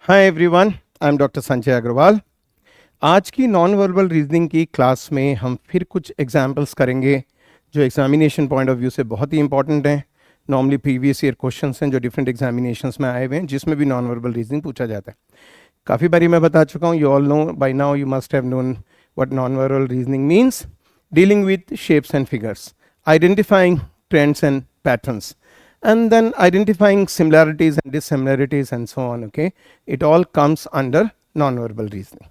Hi everyone, I am doctor Sanjay Agarwal. आज की non verbal reasoning की क्लास में हम फिर कुछ एग्जांपल्स करेंगे जो एग्जामिनेशन पॉइंट ऑफ व्यू से बहुत ही इंपॉर्टेंट हैं। नॉर्मली प्रीवियस ईयर क्वेश्चंस हैं जो डिफरेंट एग्जामिनेशंस में आए हुए हैं, जिसमें भी नॉन वर्बल रीजनिंग पूछा जाता है। काफ़ी बारी मैं बता चुका हूँ, you all know by now, you must have known what non verbal reasoning means. Dealing with shapes and figures, identifying trends and patterns, and then identifying similarities and dissimilarities and so on. Okay, it all comes under non-verbal reasoning.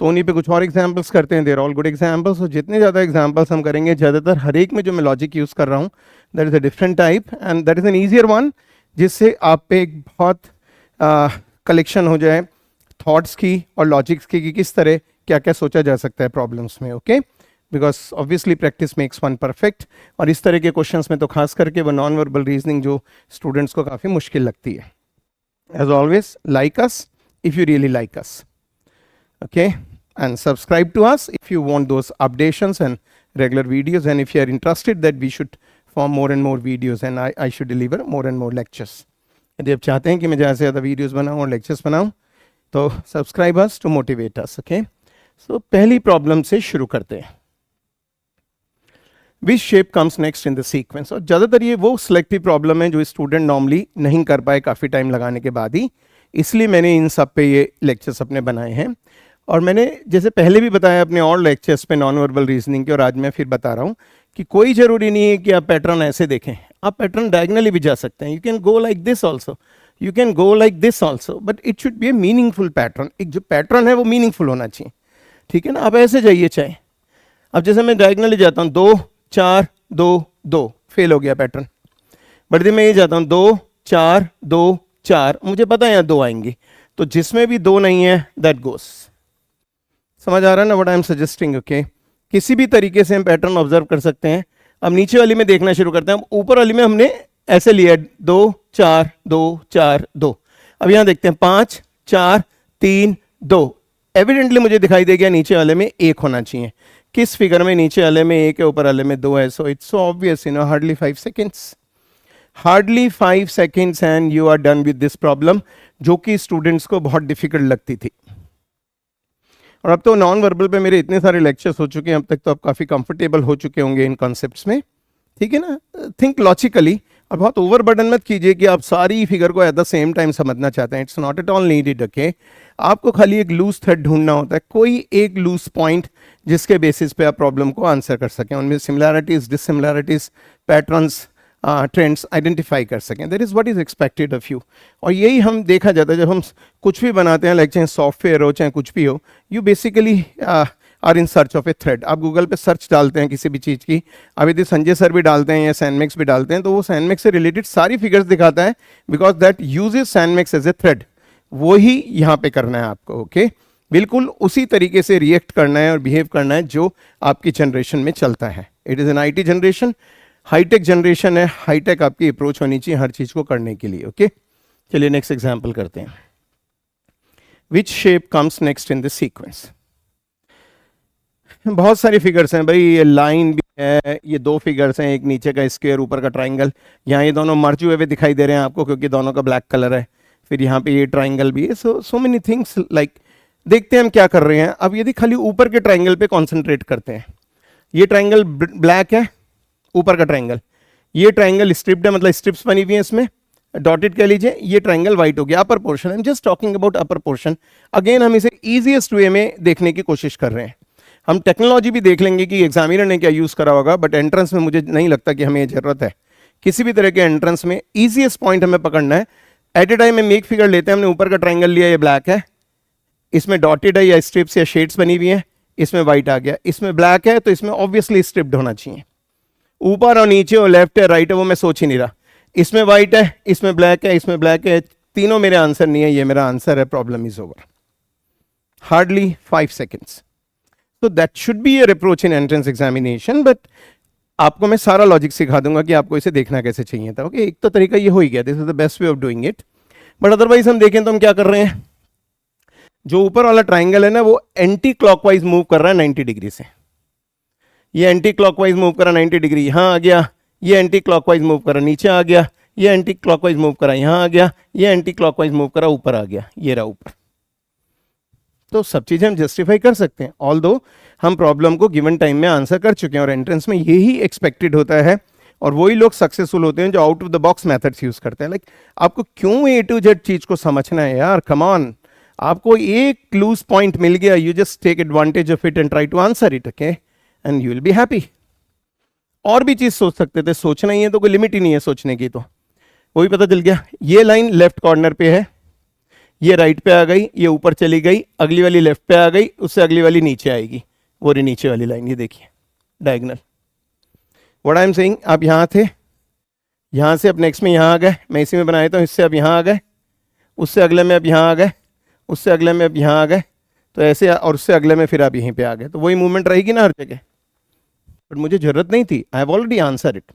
तो उन्हीं पे कुछ और examples करते हैं। देर all good examples. और जितने ज़्यादा एग्जाम्पल्स हम करेंगे, ज़्यादातर हर एक में जो मैं लॉजिक यूज़ कर रहा हूँ that is a different type and that is an easier one, जिससे आप पे एक बहुत कलेक्शन हो जाए थॉट्स की और लॉजिक्स की कि किस तरह क्या क्या सोचा जा सकता है प्रॉब्लम्स में। Okay, because obviously practice makes one perfect. और इस तरह के क्वेश्चंस में तो खास करके वो नॉन वर्बल रीजनिंग जो स्टूडेंट्स को काफ़ी मुश्किल लगती है। As always, like us if you really like us, okay, and subscribe to us if you want those updations and regular videos, and if you are interested that we should form more and more videos and I should deliver more and more lectures. यदि आप चाहते हैं कि मैं ज़्यादा से ज़्यादा videos बनाऊँ और लेक्चर्स बनाऊँ तो subscribe us to motivate us. Okay, so पहली प्रॉब्लम से शुरू करते हैं। Which shape comes next in the sequence. और ज़्यादातर ये वो सिलेक्टिव प्रॉब्लम है जो स्टूडेंट नॉर्मली नहीं कर पाए काफ़ी टाइम लगाने के बाद ही, इसलिए मैंने इन सब पे ये लेक्चर्स अपने बनाए हैं। और मैंने जैसे पहले भी बताया अपने और लेक्चर्स पे नॉन वर्बल रीजनिंग के, और आज मैं फिर बता रहा हूँ कि कोई ज़रूरी नहीं है कि आप पैटर्न ऐसे देखें, आप पैटर्न डायगनली भी जा सकते हैं। You can go like this also, you can go like this also, but it should be A meaningful pattern. एक जो पैटर्न है वो मीनिंगफुल होना चाहिए, ठीक है ना। आप ऐसे जाइए चाहे, अब जैसे मैं डायगनली जाता हूँ 2 4 2 2, फेल हो गया पैटर्न। बट मैं ये जाता हूँ 2 4 2 4, मुझे पता है यहाँ 2 आएंगी, तो जिसमें भी 2 नहीं है दैट गोस। समझ आ रहा है ना what I am suggesting. Okay, किसी भी तरीके से हम पैटर्न ऑब्जर्व कर सकते हैं। अब नीचे वाली में देखना शुरू करते हैं। ऊपर वाली में हमने ऐसे लिया 2 4 2 4 2। अब यहाँ देखते हैं 5 4 3 2। एविडेंटली मुझे दिखाई दे गया नीचे वाले में 1 होना चाहिए। किस फिगर में नीचे वाले में 1 है, ऊपर वाले में 2 है। So it's so obvious, you know, hardly 5 seconds, hardly 5 seconds and you are done with this problem, जो कि स्टूडेंट्स को बहुत डिफिकल्ट लगती थी। और अब तो नॉन वर्बल पे मेरे इतने सारे लेक्चर्स हो चुके हैं अब तक, तो आप काफ़ी कंफर्टेबल हो चुके होंगे इन कॉन्सेप्ट्स में, ठीक है ना। थिंक लॉजिकली, और बहुत ओवर बर्डन मत कीजिए कि आप सारी फिगर को एट द सेम टाइम समझना चाहते हैं। It's not at all needed. Okay, आपको खाली एक लूज थ्रेड ढूंढना होता है, कोई एक लूज पॉइंट जिसके बेसिस पे आप प्रॉब्लम को आंसर कर सकें, उनमें सिमिलैरिटीज, डिससिमिलैरिटीज, पैटर्न्स, ट्रेंड्स आइडेंटिफाई कर सकें। That is what is expected of you. और यही हम देखा जाता है जब हम कुछ भी बनाते हैं, लाइक चाहे सॉफ्टवेयर हो चाहे कुछ भी हो, you basically are in search of a thread. आप गूगल पे सर्च डालते हैं किसी भी चीज़ की, अब यदि संजय सर भी डालते हैं या सैनमैक्स भी डालते हैं, तो वो सैनमैक्स से रिलेटेड सारी फिगर्स दिखाता है, because that uses sanmax as a thread. वो ही यहाँ पे करना है आपको। ओके, बिल्कुल उसी तरीके से रिएक्ट करना है और बिहेव करना है जो आपकी जनरेशन में चलता है। It is an IT generation, hitech generation है, हाईटेक आपकी अप्रोच होनी चाहिए हर चीज़ को करने के लिए। ओके, चलिए नेक्स्ट एग्जाम्पल करते हैं। Which shape comes next in this sequence. बहुत सारी फिगर्स हैं भाई, ये लाइन भी है, ये 2 फिगर्स हैं, एक नीचे का स्क्वायर ऊपर का ट्राइंगल। यहाँ ये दोनों मर्ज हुए दिखाई दे रहे हैं आपको क्योंकि दोनों का ब्लैक कलर है। फिर यहाँ पे ये ट्राइंगल भी है। सो मेनी थिंग्स लाइक, देखते हैं हम क्या कर रहे हैं। अब यदि खाली ऊपर के ट्राइंगल पे कॉन्सेंट्रेट करते हैं, ये ट्राइंगल ब्लैक है, ऊपर का ट्राइंगल, ये ट्राइंगल स्ट्रिप्ड है, मतलब स्ट्रिप्स बनी हुई है इसमें, डॉटेड कह लीजिए, ये ट्राइंगल व्हाइट हो गया। Upper portion, I am just talking about upper portion. Again हम इसे ईजिएस्ट वे में देखने की कोशिश कर रहे हैं। हम टेक्नोलॉजी भी देख लेंगे कि एग्जामिनर ने क्या यूज़ करा होगा, बट एंट्रेंस में मुझे नहीं लगता कि हमें ज़रूरत है। किसी भी तरह के एंट्रेंस में ईजिएस्ट पॉइंट हमें पकड़ना है। एट ए टाइम हम एक फिगर लेते हैं, हमने ऊपर का ट्राइंगल लिया, ये ब्लैक है, इसमें डॉटेड है या स्ट्रिप्स या शेड्स बनी हुई है, इसमें व्हाइट आ गया, इसमें ब्लैक है, तो इसमें ऑब्वियसली स्ट्रिप्ड होना चाहिए। ऊपर और नीचे और लेफ्ट है राइट है वो मैं सोच ही नहीं रहा। इसमें व्हाइट है, इसमें ब्लैक है, इसमें ब्लैक है, तीनों मेरे आंसर नहीं है, ये मेरा आंसर है। Problem is over. Hardly 5 seconds. तो that should be your approach in entrance examination. But आपको मैं सारा लॉजिक सिखा दूंगा कि आपको इसे देखना कैसे चाहिए था। ओके, एक तो तरीका ये हो ही गया, this is the best way of doing it. But otherwise हम देखें तो हम क्या कर रहे हैं, जो ऊपर वाला ट्राइंगल है ना, वो एंटी क्लॉकवाइज मूव कर रहा है 90 डिग्री से। ये एंटी क्लॉकवाइज मूव कर रहा है 90 डिग्री, यहाँ आ गया, ये एंटी क्लॉकवाइज मूव कर रहा है, नीचे आ गया, ये एंटी क्लॉकवाइज मूव करा यहाँ आ गया, ये एंटी क्लॉकवाइज मूव करा ऊपर आ गया, ये रहा ऊपर। तो सब चीज़ें हम जस्टिफाई कर सकते हैं, ऑल्दो हम प्रॉब्लम को गिवन टाइम में आंसर कर चुके हैं और एंट्रेंस में यही एक्सपेक्टेड होता है और वही लोग सक्सेसफुल होते हैं जो out of the box methods use करते हैं। लाइक आपको क्यों ए टू जेड चीज को समझना है यार, कम ऑन। आपको एक क्लूज पॉइंट मिल गया, you just take advantage of it and try to answer it, okay, and you will be happy. और भी चीज सोच सकते थे, सोचना ही है तो कोई लिमिट ही नहीं है सोचने की। तो वो भी पता चल गया, ये लाइन लेफ्ट कॉर्नर पे है, ये राइट पे आ गई, ये ऊपर चली गई, अगली वाली लेफ्ट पे आ गई, उससे अगली वाली नीचे आएगी, वो रही नीचे वाली लाइन, ये देखिए diagonal. What I am saying, आप यहाँ थे, यहाँ से अब नेक्स्ट में यहाँ आ गए, मैं इसी में बनाया था, इससे अब यहाँ आ गए, उससे अगले में अब यहाँ आ गए, उससे अगले में अब यहाँ आ गए, तो ऐसे, और उससे अगले में फिर आप यहीं पे आ गए, तो वही मूवमेंट रहेगी ना हर जगह। बट मुझे जरूरत नहीं थी, I have already answer it.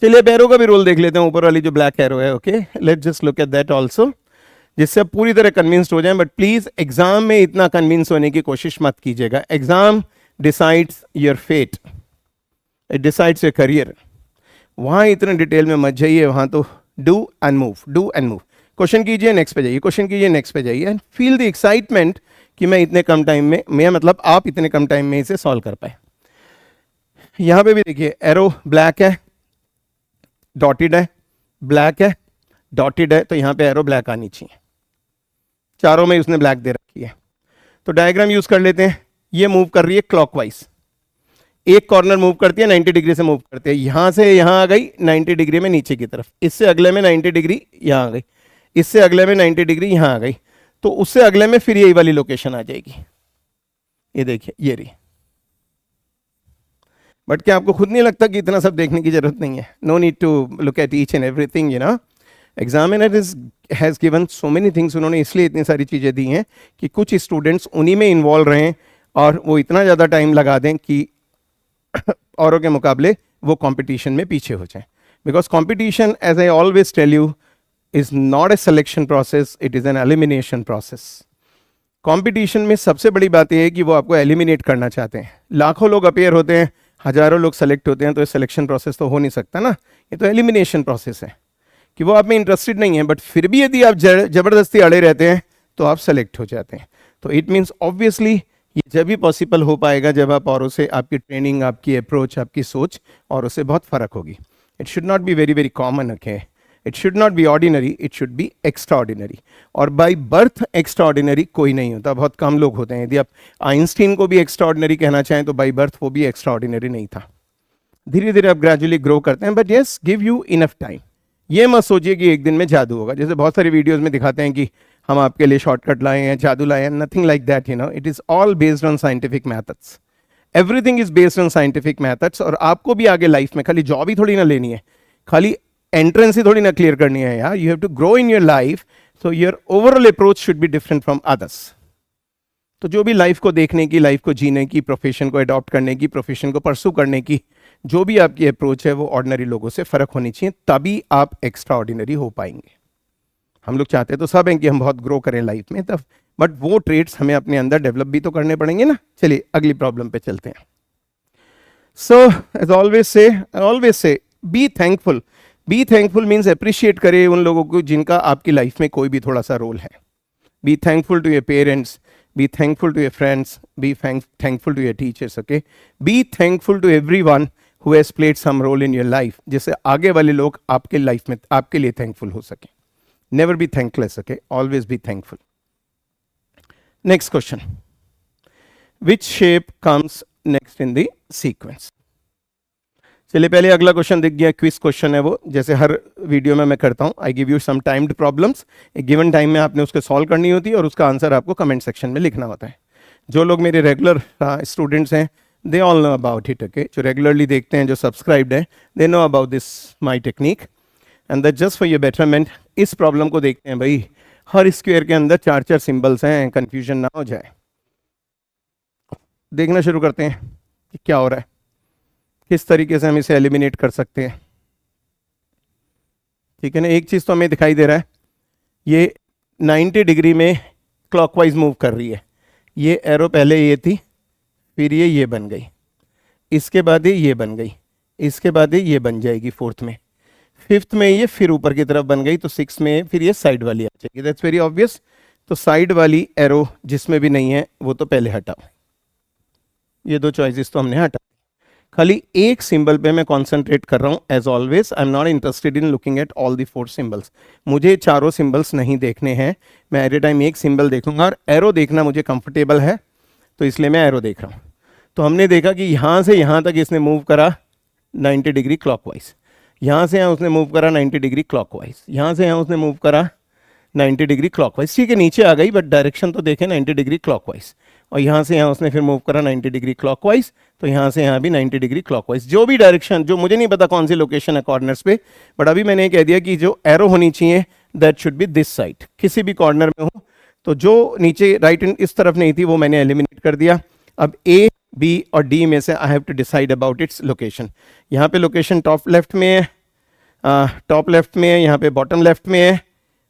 चलिए अब एरो का भी रोल देख लेते हैं, ऊपर वाली जो ब्लैक एरो है, okay, let's just look at that also, जिससे आप पूरी तरह कन्विंस्ड हो जाएं। बट प्लीज एग्जाम में इतना कन्विंस होने की कोशिश मत कीजिएगा। Exam decides your fate, it decides your career. वहां इतने डिटेल में मत जाइए, वहां तो do and move, do and move. Question कीजिए, नेक्स्ट पे जाइए, क्वेश्चन कीजिए, नेक्स्ट पे जाइए, एंड फील द एक्साइटमेंट कि मैं इतने कम टाइम में, मैं मतलब आप इतने कम टाइम में इसे सॉल्व कर पाए। यहां पे भी देखिए एरो ब्लैक है, डॉटेड है, ब्लैक है, डॉटेड है, तो यहां पे एरो ब्लैक आनी चाहिए, चारों में उसने ब्लैक दे रखी है। तो डायग्राम यूज कर लेते हैं। ये मूव कर रही है क्लॉकवाइज, एक कॉर्नर मूव करती है 90 डिग्री से मूव करती है, यहां से यहां आ गई 90 डिग्री में नीचे की तरफ, इससे अगले में 90 डिग्री यहां आ गई, इससे अगले में 90 डिग्री यहां आ गई, तो उससे अगले में फिर यही वाली लोकेशन आ जाएगी, ये देखिए ये रही। बट क्या आपको खुद नहीं लगता कि इतना सब देखने की जरूरत नहीं है? No need to look at each and everything, you know. Examiner has given so many things, उन्होंने इसलिए इतनी सारी चीज़ें दी हैं कि कुछ स्टूडेंट्स उन्हीं में इन्वॉल्व रहें और वो इतना ज़्यादा टाइम लगा दें कि औरों के मुकाबले वो कंपटीशन में पीछे हो जाएं। Because competition, as I always tell you, is not a selection process, it is an elimination process. Competition में सबसे बड़ी बात यह है कि वो आपको एलिमिनेट करना चाहते हैं। लाखों लोग अपेयर होते हैं, हजारों लोग सेलेक्ट होते हैं, तो ये सिलेक्शन प्रोसेस तो हो नहीं सकता ना, ये तो एलिमिनेशन प्रोसेस है कि वो आप में इंटरेस्टेड नहीं है, बट फिर भी यदि आप जबरदस्ती अड़े रहते हैं तो आप सेलेक्ट हो जाते हैं। तो इट मीन्स ऑब्वियसली ये जब भी पॉसिबल हो पाएगा जब आप औरों से, आपकी ट्रेनिंग, आपकी अप्रोच, आपकी सोच औरों से बहुत फर्क होगी। It should not be very very common, okay, it should not be ordinary, it should be extra ordinary. और बाई बर्थ एक्स्ट्रा ऑर्डिनरी कोई नहीं होता, बहुत कम लोग होते हैं। यदि आप आइंस्टीन को भी एक्स्ट्रा ऑर्डिनरी कहना चाहें तो बाई बर्थ वो भी एक्स्ट्रा ऑर्डिनरी नहीं था। धीरे धीरे आप ग्रेजुअली ग्रो करते हैं, but yes, give you enough time. ये मत सोचिए कि एक दिन में जादू होगा, जैसे बहुत सारी वीडियोस में दिखाते हैं कि हम आपके लिए शॉर्टकट लाए हैं, जादू लाए हैं। Nothing like that, you know, it is all based on scientific methods. Everything is based on scientific methods. और आपको भी आगे लाइफ में खाली जॉब ही थोड़ी ना लेनी है, खाली एंट्रेंस ही थोड़ी ना क्लियर करनी है यार। You have to grow in your life, so your overall approach should be different from others. तो जो भी लाइफ को देखने की, लाइफ को जीने की, प्रोफेशन को अडॉप्ट करने की, प्रोफेशन को परसू करने की जो भी आपकी अप्रोच है वो ऑर्डिनरी लोगों से फर्क होनी चाहिए, तभी आप एक्स्ट्रा ऑर्डिनरी हो पाएंगे। हम लोग चाहते तो सब हैं कि हम बहुत ग्रो करें लाइफ में, तब बट वो ट्रेड्स हमें अपने अंदर डेवलप भी तो करने पड़ेंगे ना। चलिए अगली प्रॉब्लम पे चलते हैं। So as always say be thankful. Be thankful means appreciate करें उन लोगों को जिनका आपकी लाइफ में कोई भी थोड़ा सा रोल है। Be thankful to your parents, be thankful to your friends, be thankful to your teachers, okay? Be thankful to everyone who has played some role in your life, जिससे आगे वाले लोग आपके लाइफ में आपके लिए थैंकफुल हो सके। Never be thankless, okay? Always be thankful. Next question. Which shape comes next in the sequence? चलिए पहले अगला क्वेश्चन दिख गया, क्विज क्वेश्चन है वो, जैसे हर वीडियो में मैं करता हूँ। I give you some timed problems, एक गिवन टाइम में आपने उसको सॉल्व करनी होती है और उसका आंसर आपको कमेंट सेक्शन में लिखना होता है। जो लोग मेरे रेगुलर स्टूडेंट्स हैं, they all know about it, okay. जो रेगुलरली देखते हैं, जो सब्सक्राइब्ड हैं, they know about this my technique and that just for your betterment. इस प्रॉब्लम को देखते हैं भाई, हर स्क्वायर के अंदर 4-4 सिंबल्स हैं, कन्फ्यूजन ना हो जाए। देखना शुरू करते हैं कि क्या हो रहा है, किस तरीके से हम इसे एलिमिनेट कर सकते हैं। ठीक है ना, एक चीज़ तो हमें दिखाई दे रहा है, ये 90 डिग्री में क्लॉकवाइज मूव कर रही है। ये एरो पहले ये थी, फिर ये बन गई, इसके बाद ये बन गई, इसके बाद ये बन जाएगी फोर्थ में, फिफ्थ में ये फिर ऊपर की तरफ बन गई, तो सिक्स में फिर ये साइड वाली आ जाएगी, दैट्स वेरी ऑब्वियस। तो साइड वाली एरो जिसमें भी नहीं है वो तो पहले हटाओ, ये दो चॉइसेस तो हमने हटा। खाली एक सिंबल पे मैं कॉन्सेंट्रेट कर रहा हूँ as always, I am not interested in looking at all the 4 symbols. मुझे चारों सिंबल्स नहीं देखने हैं, मैं एट ए टाइम एक सिंबल देखूंगा, और एरो देखना मुझे कंफर्टेबल है तो इसलिए मैं एरो देख रहा हूँ। तो हमने देखा कि यहाँ से यहाँ तक इसने मूव करा 90 डिग्री क्लॉकवाइज, यहाँ से यहाँ उसने मूव करा 90 डिग्री क्लॉकवाइज, यहाँ से यहाँ उसने मूव करा 90 डिग्री क्लॉकवाइज। ठीक है, नीचे आ गई बट डायरेक्शन तो देखें 90 डिग्री क्लॉकवाइज। और यहाँ से यहाँ उसने फिर मूव करा 90 डिग्री क्लॉकवाइज, तो यहाँ से यहाँ भी 90 डिग्री क्लॉकवाइज। जो भी डायरेक्शन, जो मुझे नहीं पता कौन सी लोकेशन है कॉर्नर्स पे, बट अभी मैंने कह दिया कि जो एरो होनी चाहिए that should B this side, किसी भी कॉर्नर में हो। तो जो नीचे राइट इस तरफ नहीं थी वो मैंने एलिमिनेट कर दिया। अब ए, बी और डी में से I have to decide about its location. यहाँ पे लोकेशन टॉप लेफ्ट में है, टॉप लेफ्ट में है, यहाँ पे बॉटम लेफ्ट में है,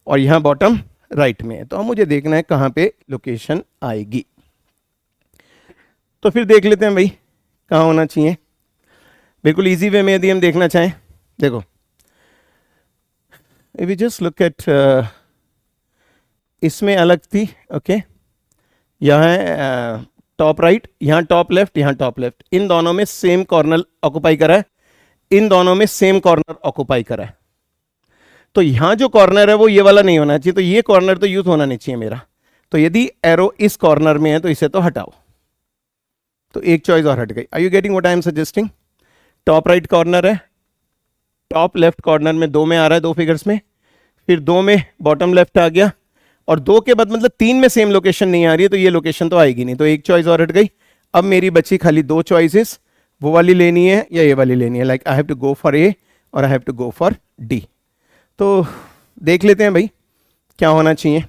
और यहाँ बॉटम राइट में है। तो अब मुझे देखना है कहाँ पे लोकेशन आएगी। तो फिर देख लेते हैं भाई कहाँ होना चाहिए। बिल्कुल इजी वे में यदि हम देखना चाहें, देखो if you just look at, इसमें अलग थी, ओके, यहाँ है टॉप राइट, यहाँ टॉप लेफ्ट, यहाँ टॉप लेफ्ट, इन दोनों में सेम कॉर्नर ऑक्युपाई करा है, इन दोनों में सेम कॉर्नर ऑक्युपाई करा है। तो यहाँ जो कॉर्नर है वो ये वाला नहीं होना चाहिए, तो ये कॉर्नर तो यूज होना नहीं चाहिए मेरा। तो यदि एरो इस कॉर्नर में है तो इसे तो हटाओ, तो एक चॉइस और हट गई। Are you getting what I am suggesting? Top right corner है, टॉप लेफ्ट कॉर्नर में 2 में आ रहा है, 2 फिगर्स में, फिर 2 में बॉटम लेफ्ट आ गया, और 2 के बाद मतलब 3 में सेम लोकेशन नहीं आ रही है, तो ये लोकेशन तो आएगी नहीं, तो एक चॉइस और हट गई। अब मेरी बची खाली 2 चॉइसेस, वो वाली लेनी है या ये वाली लेनी है। Like I have to go for A और I have to go for D. तो देख लेते हैं भाई क्या होना चाहिए,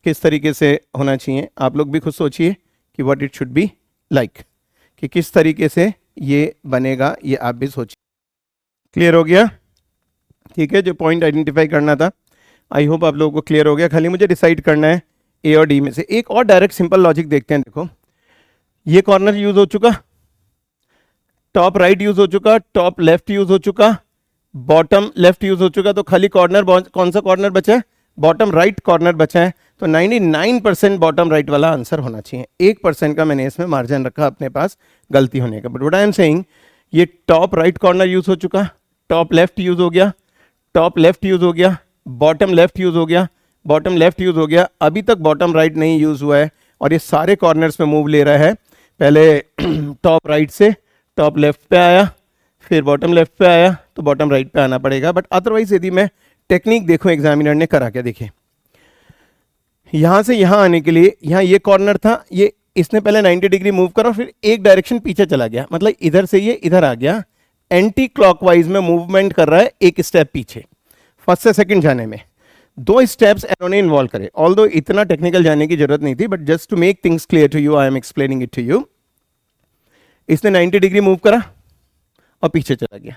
किस तरीके से होना चाहिए। आप लोग भी खुद सोचिए कि what it should be like, कि किस तरीके से ये बनेगा, ये आप भी सोचिए। क्लियर हो गया? ठीक है, जो पॉइंट आइडेंटिफाई करना था आई होप आप लोगों को क्लियर हो गया। खाली मुझे डिसाइड करना है ए और डी में से। एक और डायरेक्ट सिंपल लॉजिक देखते हैं। देखो ये कॉर्नर यूज हो चुका, टॉप राइट यूज हो चुका, टॉप लेफ्ट यूज हो चुका, बॉटम लेफ्ट यूज हो चुका, तो खाली कॉर्नर कौन सा कॉर्नर बचा है? बॉटम राइट कॉर्नर बचा है। तो 99% बॉटम राइट वाला आंसर होना चाहिए। 1% का मैंने इसमें मार्जिन रखा अपने पास गलती होने का। But what I am saying, ये टॉप राइट कॉर्नर यूज हो चुका, टॉप लेफ्ट यूज हो गया, टॉप लेफ्ट यूज हो गया, बॉटम लेफ्ट यूज हो गया, बॉटम लेफ्ट यूज हो गया। अभी तक बॉटम राइट नहीं यूज हुआ है और ये सारे कॉर्नर्स में मूव ले रहा है। पहले टॉप राइट से टॉप लेफ्ट पे आया, फिर बॉटम लेफ्ट पे आया, तो बॉटम राइट पे आना पड़ेगा। बट अदरवाइज यदि मैं टेक्निक देखूं एग्जामिनर ने करा क्या, देखिए यहां से यहां आने के लिए, यहां ये कॉर्नर था, ये इसने पहले 90 डिग्री मूव करा, फिर एक डायरेक्शन पीछे चला गया, मतलब इधर से ये इधर आ गया। एंटी क्लॉकवाइज में मूवमेंट कर रहा है, एक स्टेप पीछे, फर्स्ट से सेकंड जाने में 2 स्टेप्स एरो ने इन्वॉल्व करे। ऑल्दो इतना टेक्निकल जाने की जरूरत नहीं थी, but just to make things clear to you I am explaining it to you. इसने 90 डिग्री मूव करा और पीछे चला गया।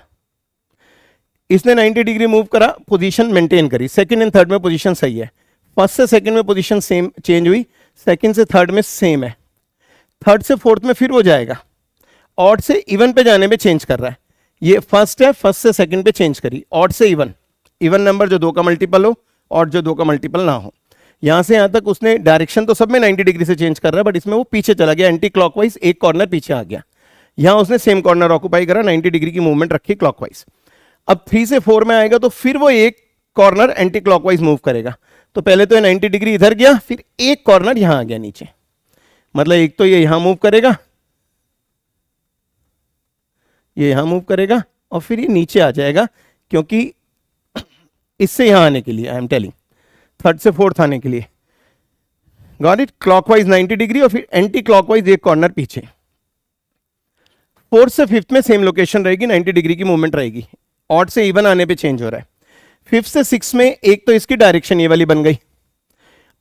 इसने 90 डिग्री मूव करा, पोजीशन मेंटेन करी, सेकंड एंड थर्ड में पोजीशन सही है, फर्स्ट से सेकंड में पोजीशन सेम चेंज हुई, सेकंड से थर्ड में सेम है, थर्ड से फोर्थ में फिर वो जाएगा, ऑड से इवन पे जाने में चेंज कर रहा है। ये फर्स्ट है, फर्स्ट से सेकंड पे चेंज करी, ऑड से इवन, इवन नंबर जो 2 का मल्टीपल हो, ऑड जो 2 का मल्टीपल ना हो। यहां से यहां तक उसने डायरेक्शन तो सब में 90 डिग्री से चेंज कर रहा है, बट इसमें वो पीछे चला गया, एंटी क्लॉकवाइज, एक कॉर्नर पीछे आ गया। यहां उसने सेम कॉर्नर ऑक्युपाई करा, 90 डिग्री की मूवमेंट रखी क्लॉकवाइज। अब 3 से 4 में आएगा तो फिर वो एक कॉर्नर एंटी क्लॉकवाइज मूव करेगा। तो पहले तो 90 डिग्री इधर गया, फिर एक कॉर्नर यहां आ गया नीचे, मतलब एक तो ये यहां मूव करेगा, ये यहां मूव करेगा, और फिर ये नीचे आ जाएगा, क्योंकि इससे यहां आने के लिए आई एम टेलिंग, थर्ड से फोर्थ आने के लिए। Got it? क्लॉकवाइज 90 डिग्री और फिर एंटी क्लॉकवाइज एक कॉर्नर पीछे। फोर्थ से फिफ्थ में सेम लोकेशन रहेगी, 90 डिग्री की मूवमेंट रहेगी, ऑड से इवन आने पे चेंज हो रहा है। फिफ्थ से सिक्स में एक तो इसकी डायरेक्शन ये वाली बन गई,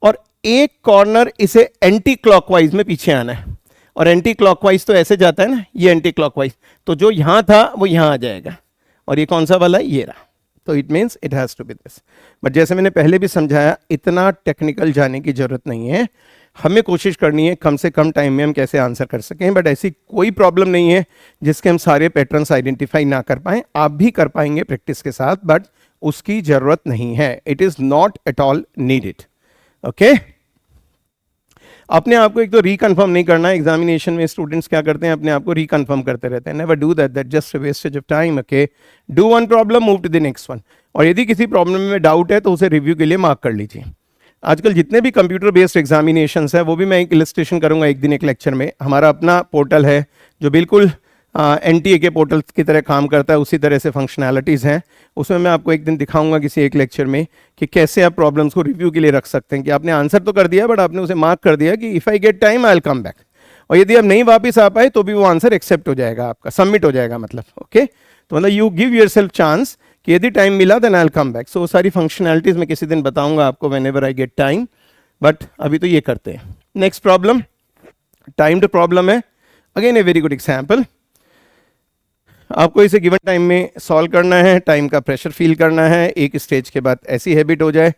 और एक कॉर्नर इसे एंटी क्लॉकवाइज में पीछे आना है, और एंटी क्लॉकवाइज तो ऐसे जाता है ना, ये एंटी क्लॉकवाइज, तो जो यहां था वो यहां आ जाएगा, और ये कौन सा वाला है? ये रहा। तो it means it has to be this. But जैसे मैंने पहले भी समझाया, इतना टेक्निकल जाने की जरूरत नहीं है। हमें कोशिश करनी है कम से कम टाइम में हम कैसे आंसर कर सकें, बट ऐसी कोई प्रॉब्लम नहीं है जिसके हम सारे पैटर्न्स आइडेंटिफाई ना कर पाएं। आप भी कर पाएंगे प्रैक्टिस के साथ, बट उसकी जरूरत नहीं है। It is not at all needed. Okay, अपने आप को एक तो रिकन्फर्म नहीं करना है। एग्जामिनेशन में स्टूडेंट्स क्या करते हैं, अपने आप को रिकन्फर्म करते रहते हैं। Never do that, that just wastage of time. Okay, do one problem, move to the next one. और यदि किसी प्रॉब्लम में डाउट है तो उसे रिव्यू के लिए मार्क कर लीजिए। आजकल जितने भी कंप्यूटर बेस्ड एग्जामिनेशंस है, वो भी मैं एक इलस्ट्रेशन करूंगा एक दिन एक लेक्चर में। हमारा अपना पोर्टल है जो बिल्कुल एनटीए के पोर्टल की तरह काम करता है, उसी तरह से फंक्शनैलिटीज़ हैं। उसमें मैं आपको एक दिन दिखाऊंगा किसी एक लेक्चर में कि कैसे आप प्रॉब्लम्स को रिव्यू के लिए रख सकते हैं, कि आपने आंसर तो कर दिया बट आपने उसे मार्क कर दिया कि if I get time I will come back. और यदि आप नहीं वापस आ पाए तो भी वो आंसर एक्सेप्ट हो जाएगा, आपका सबमिट हो जाएगा मतलब। ओके, तो मतलब you give yourself chance कि यदि टाइम मिला then I will come back. So वो सारी फंक्शनैलिटीज़ मैं किसी दिन बताऊंगा आपको whenever I get time, but अभी तो ये करते हैं। नेक्स्ट प्रॉब्लम टाइम्ड प्रॉब्लम है। Again a very good example. आपको इसे गिवन टाइम में सॉल्व करना है, टाइम का प्रेशर फील करना है। एक स्टेज के बाद ऐसी हैबिट हो जाए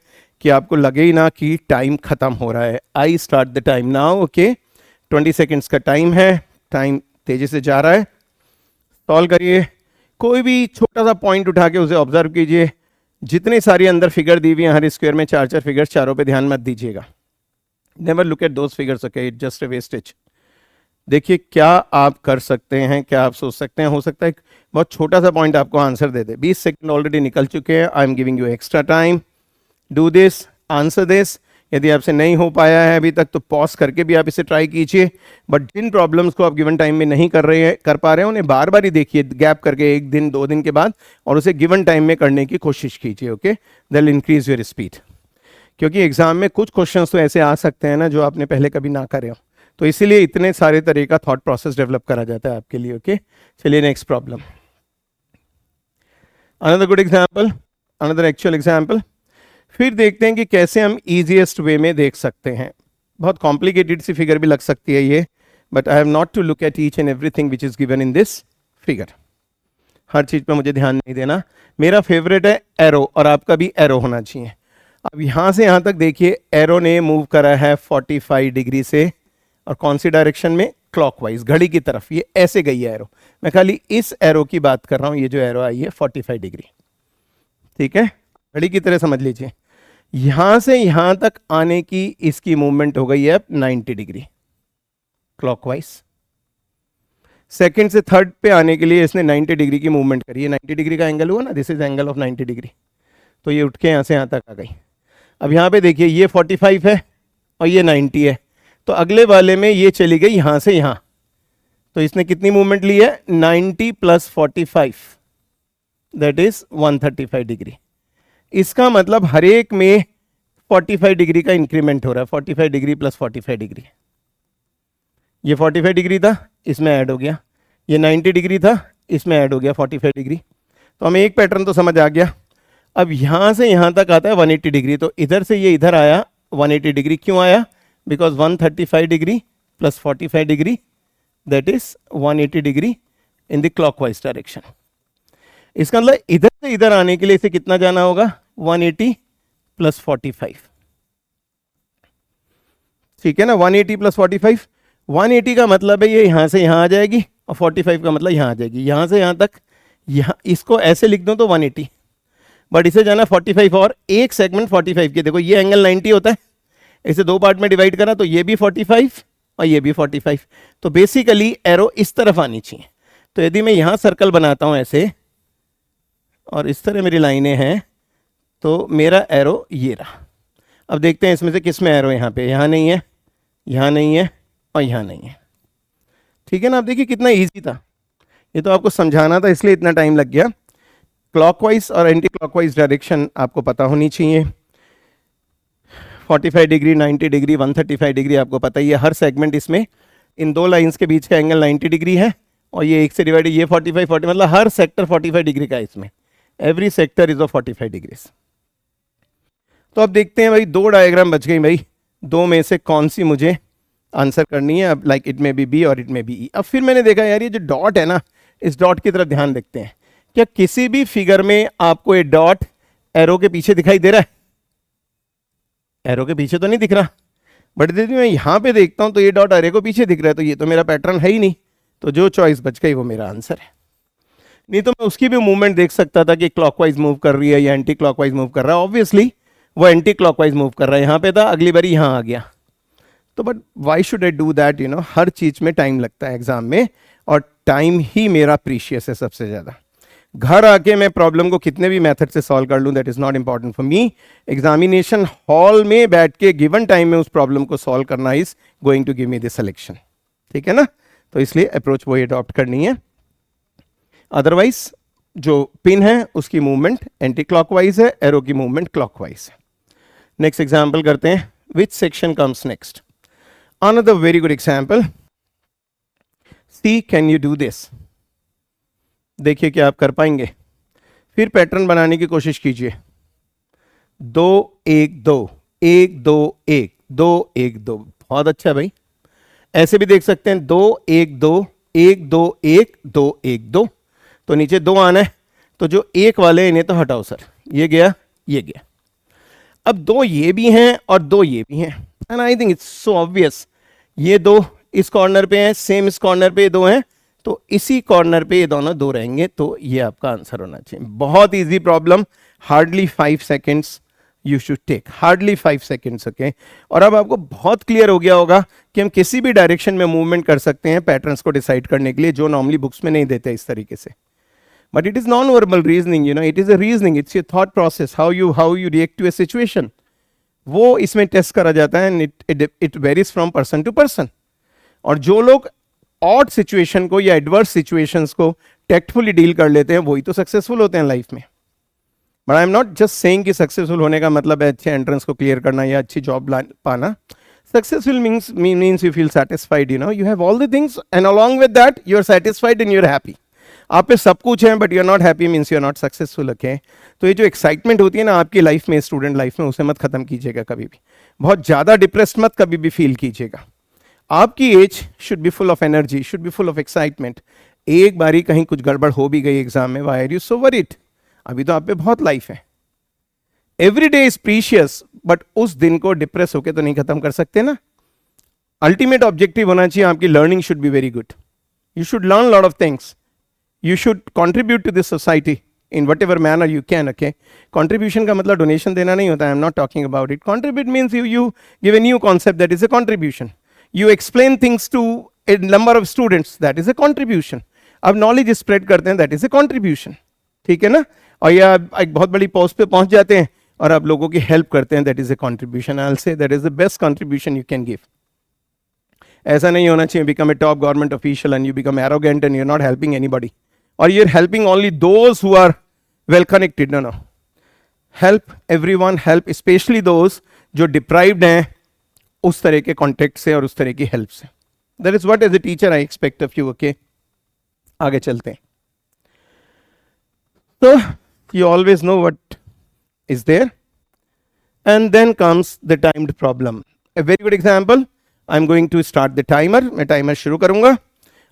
कि आपको लगे ही ना कि टाइम खत्म हो रहा है। I start the time now. Okay, 20 seconds का टाइम है, टाइम तेजी से जा रहा है। सॉल्व करिए, कोई भी छोटा सा पॉइंट उठा के उसे ऑब्जर्व कीजिए। जितने सारी अंदर फिगर दी हुई हैं, हर स्क्वायर में 4-4 फिगर्स, चारों पे ध्यान मत दीजिएगा। Never look at those figures. Okay, it just a wastage. देखिए क्या आप कर सकते हैं, क्या आप सोच सकते हैं। हो सकता है बहुत छोटा सा पॉइंट आपको आंसर दे दे। 20 सेकंड ऑलरेडी निकल चुके हैं। I am giving you extra time, do this, answer this. यदि आपसे नहीं हो पाया है अभी तक तो पॉज करके भी आप इसे ट्राई कीजिए। बट जिन प्रॉब्लम्स को आप गिवन टाइम में नहीं कर पा रहे हैं, उन्हें बार बार ही देखिए, गैप करके 1 दिन 2 दिन के बाद, और उसे गिवन टाइम में करने की कोशिश कीजिए। Okay, that will increase your speed. क्योंकि एग्जाम में कुछ क्वेश्चंस तो ऐसे आ सकते हैं ना जो आपने पहले कभी ना करे हो, तो इसीलिए इतने सारे तरह का थॉट प्रोसेस डेवलप करा जाता है आपके लिए। ओके, चलिए next problem. Another good example, another actual example. फिर देखते हैं कि कैसे हम इजीएस्ट वे में देख सकते हैं। बहुत कॉम्प्लिकेटेड सी फिगर भी लग सकती है ये, but I have not to look at each and everything which is given in this figure. हर चीज पे मुझे ध्यान नहीं देना। मेरा फेवरेट है एरो, और आपका भी एरो होना चाहिए। अब यहां से यहां तक देखिए, एरो ने मूव करा है 45 डिग्री से, और कौन सी डायरेक्शन में, क्लॉकवाइज, घड़ी की तरफ। ये ऐसे गई है एरो। मैं खाली इस एरो की बात कर रहा हूं, ये जो एरो आई है 45 डिग्री, ठीक है, घड़ी की तरह समझ लीजिए। यहां से यहां तक आने की इसकी मूवमेंट हो गई है 90 डिग्री क्लॉकवाइज। सेकंड से थर्ड पे आने के लिए इसने 90 डिग्री की मूवमेंट करी है। 90 डिग्री का एंगल हुआ ना, this is angle of 90 degree. तो ये उठ के यहां से यहां तक आ गई। अब यहां पे देखिए, ये 45 है और ये 90 है, तो अगले वाले में ये चली गई यहां से यहां। तो इसने कितनी मूवमेंट ली है, 90 + 45, दैट इज 135 डिग्री। इसका मतलब हर एक में 45 डिग्री का इंक्रीमेंट हो रहा है। 45 डिग्री + 45 डिग्री, ये 45 डिग्री था, इसमें ऐड हो गया। ये 90 डिग्री था, इसमें ऐड हो गया 45 डिग्री। तो हमें एक पैटर्न तो समझ आ गया। अब यहां से यहां तक आता है 180 डिग्री, तो इधर से ये इधर आया 180 डिग्री। क्यों आया, because 135 degree + 45 degree, that is 180 degree in the clockwise direction. इसका मतलब इधर से इधर आने के लिए इसे कितना जाना होगा, 180 + 45, ठीक है ना। 180 + 45, 180 का मतलब है ये यहां से यहां आ जाएगी, और 45 का मतलब यहां आ जाएगी। यहां से यहां तक, यहां इसको ऐसे लिख दो तो 180, बट इसे जाना 45, और एक सेगमेंट 45 के। देखो ये एंगल 90 होता है, इसे 2 पार्ट में डिवाइड करा तो ये भी 45 और ये भी 45। तो बेसिकली एरो इस तरफ आनी चाहिए। तो यदि मैं यहां सर्कल बनाता हूं ऐसे, और इस तरह मेरी लाइनें हैं, तो मेरा एरो ये रहा। अब देखते हैं इसमें से किस में एरो, यहाँ पे, यहाँ नहीं है, यहाँ नहीं है, और यहाँ नहीं है, ठीक है ना। आप देखिए कितना इजी था। ये तो आपको समझाना था इसलिए इतना टाइम लग गया। क्लॉकवाइज और एंटी क्लॉकवाइज डायरेक्शन आपको पता होनी चाहिए। 45 डिग्री, 90 डिग्री, 135 डिग्री आपको पता ही है। हर सेगमेंट इसमें, इन 2 लाइंस के बीच का एंगल 90 डिग्री है, और ये एक से डिवाइड, ये 45, मतलब हर सेक्टर 45 डिग्री का है इसमें। Every sector is of 45 degrees. तो अब देखते हैं भाई, 2 डायग्राम बच गई भाई, 2 में से कौन सी मुझे आंसर करनी है। अब like it may be B और इट मे बी ई। अब फिर मैंने देखा यार ये जो डॉट है ना, इस डॉट की तरफ ध्यान देखते हैं। क्या किसी भी फिगर में आपको ये डॉट एरो के पीछे दिखाई दे रहा है? एरो के पीछे तो नहीं दिख रहा, बट यदि मैं यहाँ पे देखता हूँ तो ये डॉट अरे को पीछे दिख रहा है, तो ये तो मेरा पैटर्न है ही नहीं, तो जो चॉइस बच गई वो मेरा आंसर है। नहीं तो मैं उसकी भी मूवमेंट देख सकता था कि क्लॉकवाइज मूव कर रही है या एंटी क्लॉकवाइज मूव कर रहा है। ऑब्वियसली वो एंटी क्लॉकवाइज मूव कर रहा है, यहाँ पे था, अगली बारी यहाँ आ गया। तो but why should I do that, हर चीज में टाइम लगता है एग्जाम में, और टाइम ही मेरा प्रीशियस है सबसे ज्यादा। घर आके मैं प्रॉब्लम को कितने भी मेथड से सॉल्व कर लूं, that is not important for me. Examination hall में बैठ के गिवन टाइम में उस प्रॉब्लम को सॉल्व करना is going to give me this selection, ठीक है ना। तो इसलिए अप्रोच वो अडॉप्ट करनी है। अदरवाइज जो पिन है उसकी मूवमेंट एंटी क्लॉकवाइज है, एरो की मूवमेंट क्लॉकवाइज है। नेक्स्ट एग्जाम्पल करते हैं, which section comes next. Another very good example, C can you do this. देखिए क्या आप कर पाएंगे। फिर पैटर्न बनाने की कोशिश कीजिए, 2 1 2 1 2 1 2 1 2, बहुत अच्छा भाई। ऐसे भी देख सकते हैं, 2 1 2 1 2 1 2 1 2, तो नीचे 2 आना है, तो जो एक वाले इन्हें तो हटाओ सर, ये गया ये गया। अब 2 ये भी हैं और 2 ये भी हैं, and I think it's so obvious, ये 2 इस कॉर्नर पे हैं, सेम इस कॉर्नर पे 2 हैं, तो इसी कॉर्नर पे ये दोनों 2 रहेंगे, तो ये आपका आंसर होना चाहिए। बहुत easy problem, hardly 5 seconds you should take, hardly 5 seconds, okay. और अब आपको बहुत क्लियर हो गया होगा कि हम किसी भी डायरेक्शन में मूवमेंट कर सकते हैं पैटर्न्स को डिसाइड करने के लिए, जो नॉर्मली बुक्स में नहीं देते इस तरीके से। But it is non verbal reasoning, it is a reasoning, it's your thought process, how you react to a situation, वो इसमें टेस्ट करा जाता है, and it varies from person to person. और जो लोग ऑड सिचुएशन को या एडवर्स सिचुएशंस को टेक्टफुली डील कर लेते हैं, वही तो सक्सेसफुल होते हैं लाइफ में। But I am not just saying कि सक्सेसफुल होने का मतलब है अच्छे एंट्रेंस को क्लियर करना या अच्छी जॉब पाना। Successful means you feel satisfied, you have all the things, and along with that you are satisfied and you are happy. आप पे सब कुछ है but you are not happy, means you are not successful, okay. तो ये जो excitement होती है ना आपकी लाइफ में, स्टूडेंट लाइफ में, उसे मत खत्म कीजिएगा कभी भी। बहुत ज्यादा डिप्रेस्ड मत कभी भी फील कीजिएगा। आपकी age should be full of energy, should be full of excitement. एक बारी कहीं कुछ गड़बड़ हो भी गई एग्जाम में, why are you so worried? अभी तो आप पे बहुत लाइफ है। Every day is precious, but उस दिन को डिप्रेस होकर तो नहीं खत्म कर सकते ना। अल्टीमेट ऑब्जेक्टिव होना चाहिए आपकी, learning should be very good, you should learn lot of things, you should contribute to this society in whatever manner you can, okay. Contribution का मतलब डोनेशन देना नहीं होता है, I'm not talking about it. Contribute means you give a new concept, that is a contribution. You explain things to a number of students, that is a contribution. अब knowledge spread करते हैं, that is a contribution, ठीक है ना। और या एक बहुत बड़ी पोस्ट पे पहुंच जाते हैं और आप लोगों की हेल्प करते हैं, that is a contribution. I'll say that is the best contribution you can give. ऐसा नहीं होना चाहिए become a top government official and you become arrogant and you're not helping anybody. Or you're helping only those who are well connected. No. Help everyone, help especially those जो deprived हैं उस तरह के contact से और उस तरह की help से. That is what as a teacher I expect of you, okay? आगे चलते हैं. So you always know what is there. And then comes the timed problem. A very good example. I'm going to start the timer. मैं timer शुरू करूँगा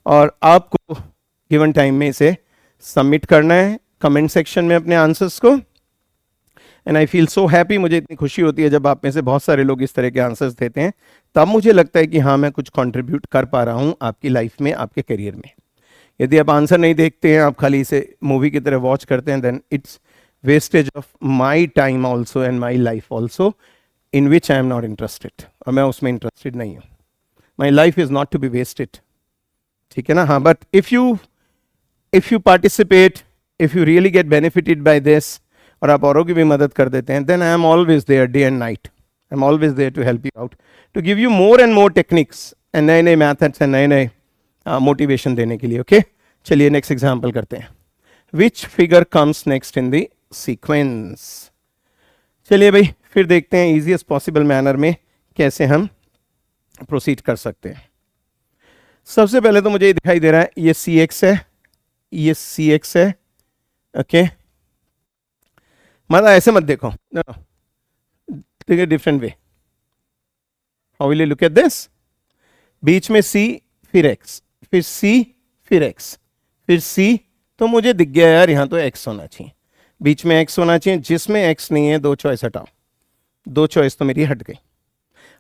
और आपको given time में इसे सबमिट करना है कमेंट सेक्शन में अपने आंसर्स को। And I feel so happy, मुझे इतनी खुशी होती है जब आप में से बहुत सारे लोग इस तरह के आंसर्स देते हैं, तब मुझे लगता है कि हाँ मैं कुछ कंट्रीब्यूट कर पा रहा हूँ आपकी लाइफ में, आपके करियर में। यदि आप आंसर नहीं देखते हैं, आप खाली इसे मूवी की तरह वॉच करते हैं, then it's wastage of my time also and my life also, in which I am not interested, और मैं उसमें इंटरेस्टेड नहीं हूँ। My life is not to be wasted, ठीक है ना। हाँ, but if you participate, if you really get benefited by this, और आप औरों की भी मदद कर देते हैं, then I am always there day and night. I'm always there to help you out, to give you more and more techniques and नए नए methods and नए नए motivation देने के लिए, okay? चलिए next example करते हैं. Which figure comes next in the sequence? चलिए भाई फिर देखते हैं easiest possible manner में कैसे हम proceed कर सकते हैं. सबसे पहले तो मुझे ये दिखाई दे रहा है, ये CX है, ये CX है, ओके। मतलब ऐसे मत देखो, take a different way. How will you look at this? बीच में C फिर X, फिर C फिर X, फिर C, तो मुझे दिख गया यार यहाँ तो X होना चाहिए, बीच में X होना चाहिए, जिसमें X नहीं है 2 चॉइस हटाओ, 2 चॉइस तो मेरी हट गई।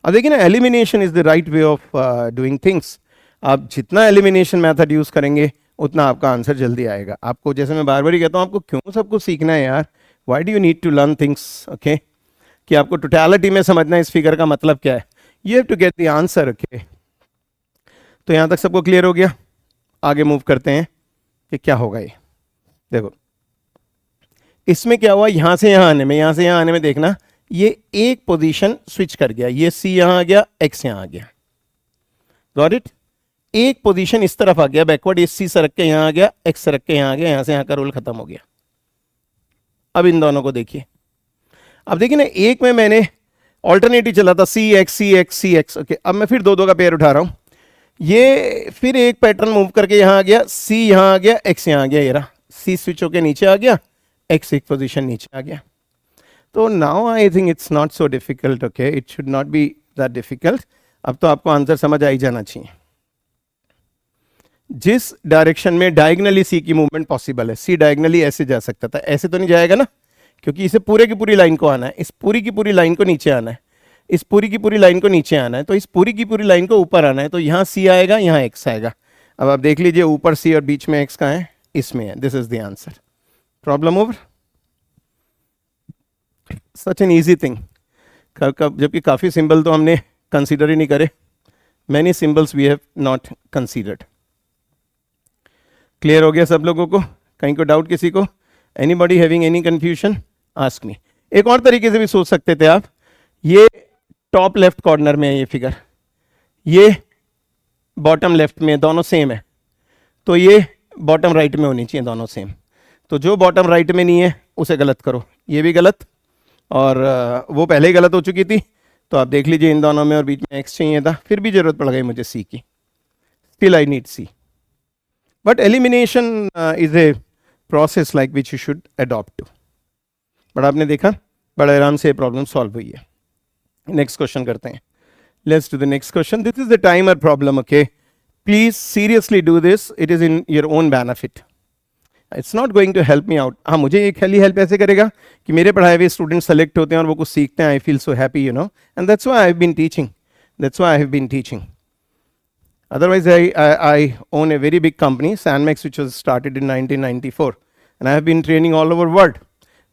अब देखिए ना, elimination is the right way of doing things. आप जितना एलिमिनेशन मेथड यूज करेंगे उतना आपका आंसर जल्दी आएगा। आपको, जैसे मैं बार बार ही कहता हूँ, आपको क्यों सब कुछ सीखना है यार? Why do you need to learn things? Okay, कि आपको टोटलिटी में समझना है इस फिगर का मतलब क्या है। You have to get the answer. Okay, तो यहां तक सबको क्लियर हो गया? आगे मूव करते हैं कि क्या होगा ये। देखो इसमें क्या हुआ, यहां से यहां आने में, यहां से यहां आने में देखना, ये एक पोजीशन स्विच कर गया, ये सी यहां आ गया, एक्स यहां आ गया। Got it? एक पोजीशन इस तरफ आ गया बैकवर्ड, ये सी सरक के यहां आ गया, एक्स सरक के यहां आ गया, यहां से यहां का रोल खत्म हो गया। अब इन दोनों को देखिए, अब देखिए ना, एक में मैंने ऑल्टरनेटिव चला था सी एक्स सी एक्स सी एक्स। ओके, अब मैं फिर दो दो का पेयर उठा रहा हूं, ये फिर एक पैटर्न मूव करके यहां आ गया, सी यहां आ गया, एक्स यहां आ गया, ये रहा, सी स्विच होके नीचे आ गया, एक्स एक पोजीशन नीचे आ गया। तो now I think it's not so difficult. Okay, it should not be that difficult. अब तो आपको आंसर समझ आ ही जाना चाहिए। जिस डायरेक्शन में डायगनली सी की मूवमेंट पॉसिबल है, सी डायगनली ऐसे जा सकता था, ऐसे तो नहीं जाएगा ना, क्योंकि इसे पूरे की पूरी लाइन को आना है, इस पूरी की पूरी लाइन को नीचे आना है, इस पूरी की पूरी लाइन को नीचे आना है, तो इस पूरी की पूरी लाइन को ऊपर आना है, तो यहां सी आएगा, यहां एक्स आएगा। अब आप देख लीजिए, ऊपर सी और बीच में एक्स का है, इसमें है। This is the answer. Problem over. Such an easy thing. जबकि काफी सिंबल तो हमने कंसीडर ही नहीं करे, many symbols we have not considered. Clear हो गया सब लोगों को? कहीं को डाउट किसी को? Anybody having any confusion? Ask me. एक और तरीके से भी सोच सकते थे आप, ये टॉप लेफ्ट कॉर्नर में है ये फिगर, ये बॉटम लेफ्ट में, दोनों सेम है, तो ये बॉटम राइट में होनी चाहिए, दोनों सेम। तो जो बॉटम राइट में नहीं है उसे गलत करो, ये भी गलत, और वो पहले ही गलत हो चुकी थी, तो आप देख लीजिए इन दोनों में और बीच में एक्स चाहिए था, फिर भी जरूरत पड़ गई मुझे सी की। Still I need C, but elimination is a process like which you should adopt to. But आपने देखा बड़े आराम से प्रॉब्लम सॉल्व हुई है। नेक्स्ट क्वेश्चन करते हैं। Let's do the next question. This is the timer problem. Okay, please seriously do this, it is in your own benefit. It's not going to help me out. हाँ, मुझे ये खाली help ऐसे करेगा कि मेरे पढ़ाए हुए स्टूडेंट सेलेक्ट होते हैं और वो कुछ सीखते हैं। I feel so happy, you know, and that's why I have been teaching, that's why I have been teaching. Otherwise, I own a very big company, Sanmax, which was started in 1994, and I have been training all over world.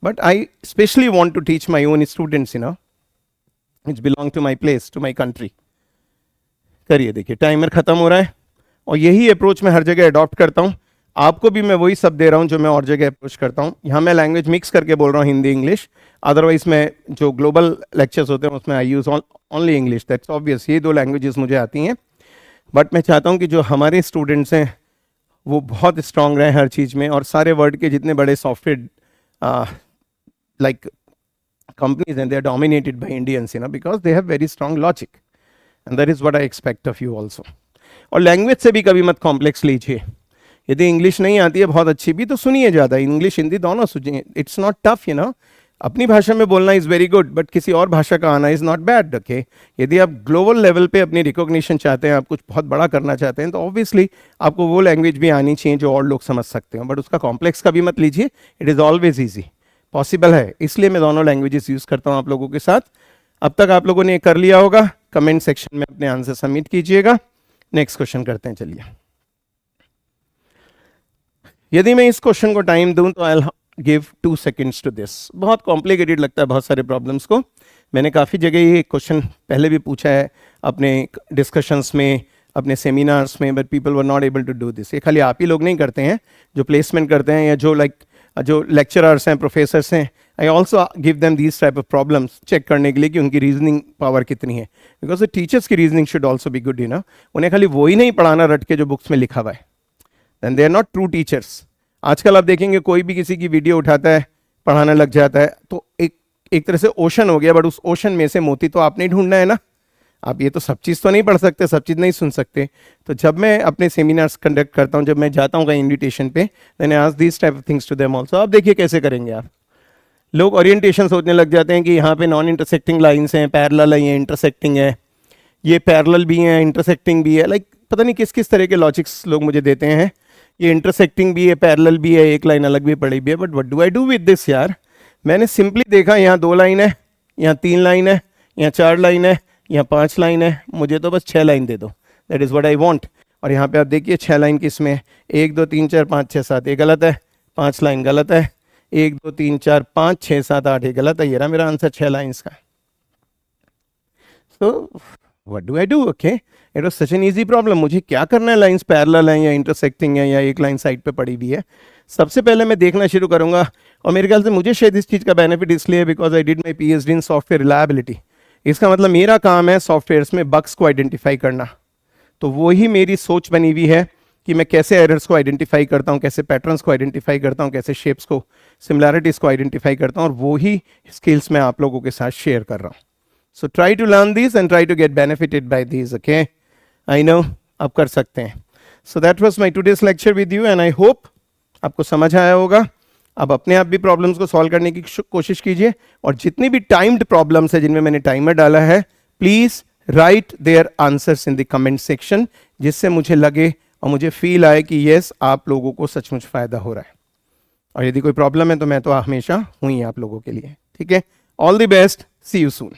But I especially want to teach my own students, you know, which belong to my place, to my country. करिए, देखिए timer खत्म हो रहा है, और यही approach मैं हर जगह अडॉप्ट करता हूँ। आपको भी मैं वही सब दे रहा हूँ जो मैं और जगह अप्रोच करता हूँ। यहाँ मैं लैंग्वेज मिक्स करके बोल रहा हूँ, हिंदी इंग्लिश। अदरवाइज मैं जो ग्लोबल लेक्चर्स होते हैं उसमें I use only English, that's obvious. ये दो लैंग्वेजेस मुझे आती हैं, बट मैं चाहता हूं कि जो हमारे स्टूडेंट्स हैं वो बहुत स्ट्रांग रहे हर चीज़ में, और सारे वर्ल्ड के जितने बड़े सॉफ्टवेयर लाइक कंपनीज हैं, they are dominated by Indians, you know, because they have very strong logic, and that is what I expect of you also. और लैंग्वेज से भी कभी मत कॉम्प्लेक्स लीजिए। यदि इंग्लिश नहीं आती है बहुत अच्छी भी, तो सुनिए ज़्यादा, इंग्लिश हिंदी दोनों सुनिए। It's not tough, you know. अपनी भाषा में बोलना इज़ वेरी गुड, बट किसी और भाषा का आना इज़ नॉट बैड। ओके, यदि आप ग्लोबल लेवल पे अपनी रिकॉग्निशन चाहते हैं, आप कुछ बहुत बड़ा करना चाहते हैं, तो ऑब्वियसली आपको वो लैंग्वेज भी आनी चाहिए जो और लोग समझ सकते हैं, बट उसका कॉम्प्लेक्स का भी मत लीजिए। It is always easy, possible है, इसलिए मैं दोनों लैंग्वेजेस यूज़ करता हूँ आप लोगों के साथ। अब तक आप लोगों ने कर लिया होगा, कमेंट सेक्शन में अपने आंसर सबमिट कीजिएगा। नेक्स्ट क्वेश्चन करते हैं, चलिए। यदि मैं इस क्वेश्चन को टाइम दूं तो I give 2 seconds to this. बहुत कॉम्प्लिकेटेड लगता है बहुत सारे प्रॉब्लम्स को। मैंने काफ़ी जगह ये क्वेश्चन पहले भी पूछा है अपने डिस्कशंस में, अपने सेमिनार्स में, but people were not able to do this. ये खाली आप ही लोग नहीं करते हैं जो प्लेसमेंट करते हैं, या जो लेक्चरर्स हैं, प्रोफेसर्स हैं। I also give them these type of problems check करने के लिए कि उनकी रीजनिंग पावर कितनी है, बिकॉज द टीचर्स की reasoning should also be good, you know. उन्हें खाली वही नहीं पढ़ाना रट के जो बुक्स में लिखा हुआ है, then they are not true teachers. आजकल आप देखेंगे कोई भी किसी की वीडियो उठाता है, पढ़ाने लग जाता है, तो एक तरह से ओशन हो गया, बट उस ओशन में से मोती तो आपने ही ढूंढना है ना। आप ये तो सब चीज़ तो नहीं पढ़ सकते, सब चीज़ नहीं सुन सकते। तो जब मैं अपने सेमिनार्स कंडक्ट करता हूँ, जब मैं जाता हूँ कहीं इन्विटेशन पे, then I ask this type of things to them also. आप देखिए कैसे करेंगे आप। लोग ओरिएंटेशन सोचने लग जाते हैं कि यहाँ पे नॉन इंटरसेक्टिंग लाइन्स हैं, पैरेलल है, ये इंटरसेक्टिंग है, ये पैरेलल भी है, इंटरसेक्टिंग भी है। लाइक पता नहीं किस किस तरह के लॉजिक्स लोग मुझे देते हैं। ये इंटरसेक्टिंग भी है, पैरेलल भी है, एक लाइन अलग भी पड़ी भी है, but what do I do with this यार। मैंने सिंपली देखा यहाँ 2 लाइन है, यहाँ 3 लाइन है, यहाँ 4 लाइन है, यहाँ 5 लाइन है, मुझे तो बस 6 लाइन दे दो, that is what I want. और यहाँ पे आप देखिए 6 लाइन किस में है, 1 2 3 4 5 6 7, ये गलत है, 5 लाइन गलत है, 1 2 3 4 5 6 7 8, ये गलत है। ये रहा मेरा आंसर 6 लाइन्स का। So what do I do? Okay, it was such an easy problem. मुझे क्या करना है, लाइंस पैरेलल हैं या इंटरसेक्टिंग है या एक लाइन साइड पे पड़ी हुई है, सबसे पहले मैं देखना शुरू करूंगा। और मेरे ख्याल से मुझे शायद इस चीज़ का बेनिफिट इसलिए because I did my PhD in software reliability. इसका मतलब मेरा काम है सॉफ्टवेयर्स में बग्स को आइडेंटिफाई करना। तो वही मेरी सोच बनी हुई है कि मैं कैसे एरर्स को आइडेंटिफाई करता हूँ, कैसे पैटर्न्स को आइडेंटिफाई करता हूँ, कैसे शेप्स को, सिमिलैरिटीज़ को आइडेंटिफाई करता हूँ, और वही स्किल्स मैं आप लोगों के साथ शेयर कर रहा हूँ। So try to learn these and try to get benefited by these, okay? I know आप कर सकते हैं। So that was my today's lecture with you and I hope आपको समझ आया होगा। अब अपने आप भी प्रॉब्लम्स को सॉल्व करने की कोशिश कीजिए, और जितनी भी टाइम्ड प्रॉब्लम्स है जिनमें मैंने टाइमर डाला है, please right their answers in the comment section, जिससे मुझे लगे और मुझे फील आए कि यस आप लोगों को सचमुच फायदा हो रहा है। और यदि कोई प्रॉब्लम है तो मैं तो हमेशा हूँ ही आप लोगों के लिए, ठीक है? All the best, see you soon.